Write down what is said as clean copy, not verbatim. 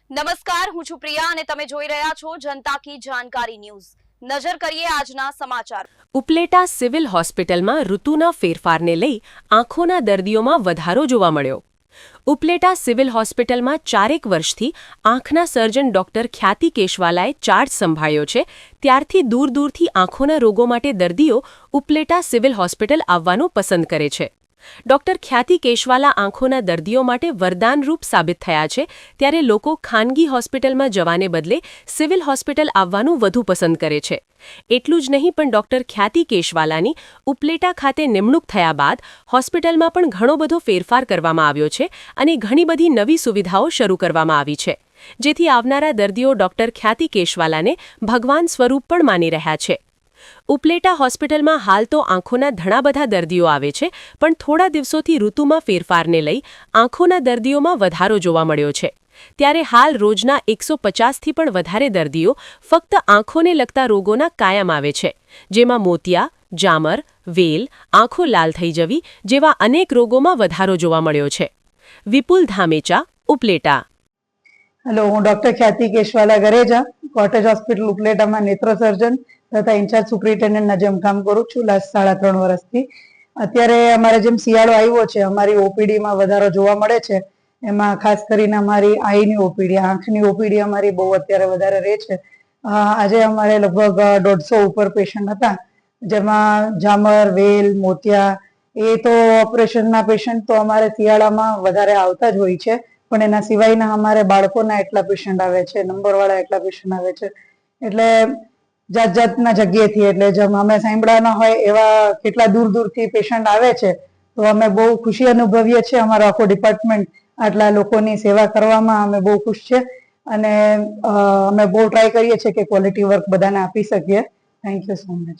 નમસ્કાર, હું છું પ્રિયા અને તમે જોઈ રહ્યા છો જનતા કી જાણકારી ન્યૂઝ। નજર કરીએ આજના સમાચાર। ઉપલેટા સિવિલ હોસ્પિટલમાં ઋતુના ફેરફારને લઈ આંખોના દર્દીઓમાં વધારો જોવા મળ્યો। ઉપલેટા સિવિલ હોસ્પિટલમાં 4 વર્ષથી આંખના સર્જન ડોક્ટર ખ્યાતિ કેશવાલાએ ચાર્જ સંભાળ્યો છે, ત્યારથી દૂર દૂરથી આંખોના રોગો માટે દર્દીઓ ઉપલેટા સિવિલ હોસ્પિટલ આવવાનું પસંદ કરે છે। ડોક્ટર ખ્યાતિ કેશવાલા આંખોના દર્દીઓ માટે વરદાનરૂપ સાબિત થયા છે, ત્યારે લોકો ખાનગી હોસ્પિટલમાં જવાને બદલે સિવિલ હોસ્પિટલ આવવાનું વધુ પસંદ કરે છે। એટલું જ નહીં, પણ ડોક્ટર ખ્યાતિ કેશવાલાની ઉપલેટા ખાતે નિમણૂક થયા બાદ હોસ્પિટલમાં પણ ઘણો બધો ફેરફાર કરવામાં આવ્યો છે અને ઘણી બધી નવી સુવિધાઓ શરૂ કરવામાં આવી છે, જેથી આવનારા દર્દીઓ ડોક્ટર ખ્યાતિ કેશવાલાને ભગવાન સ્વરૂપ પણ માની રહ્યા છે। ઉપલેટા હોસ્પિટલમાં હાલ તો આંખોના ઘણા બધા દર્દીઓ આવે છે, પણ થોડા દિવસોથી ઋતુમાં ફેરફારને લઈ આંખોના દર્દીઓમાં વધારો જોવા મળ્યો છે। ત્યારે હાલ રોજના 150થી પણ વધારે દર્દીઓ ફક્ત આંખોને લગતા રોગોના કાયમ આવે છે, જેમાં મોતિયા, જામર, વેલ, આંખો લાલ થઈ જવી જેવા અનેક રોગોમાં વધારો જોવા મળ્યો છે। વિપુલ ધામેચા, ઉપલેટા। હેલો, હું ડોક્ટર ખ્યાતિ કેશવાલા ગરેજા, કોટેજ હોસ્પિટલ ઉપલેટામાં નેત્ર સર્જન તથા ઇન્ચાર્જ સુપ્રિન્ટેન્ડન્ટના જેમ કામ કરું છું લાસ્ટ 3.5 વર્ષથી। અત્યારે અમારે જેમ શિયાળો આવ્યો છે, અમારી ઓપીડીમાં વધારો જોવા મળે છે। એમાં ખાસ કરીને અમારી આઈની ઓપીડી, આંખની ઓપીડી અમારી બહુ અત્યારે વધારે રહે છે। આજે અમારે લગભગ 150 ઉપર પેશન્ટ હતા, જેમાં જામર, વેલ, મોતિયા, એ તો ઓપરેશનના પેશન્ટ તો અમારે શિયાળામાં વધારે આવતા જ હોય છે, પણ એના સિવાયના અમારે બાળકોના એટલા પેશન્ટ આવે છે, નંબરવાળા એટલા પેશન્ટ આવે છે, એટલે જાત જાતના જગ્યાએથી, એટલે જેમ અમે સાંભળ્યા હોય એવા કેટલા દૂર દૂરથી પેશન્ટ આવે છે, તો અમે બહુ ખુશી અનુભવીએ છીએ। અમારો આખો ડિપાર્ટમેન્ટ આટલા લોકોની સેવા કરવામાં અમે બહુ ખુશ છે અને અમે બહુ ટ્રાય કરીએ છીએ કે ક્વોલિટી વર્ક બધાને આપી શકીએ। Thank you so much.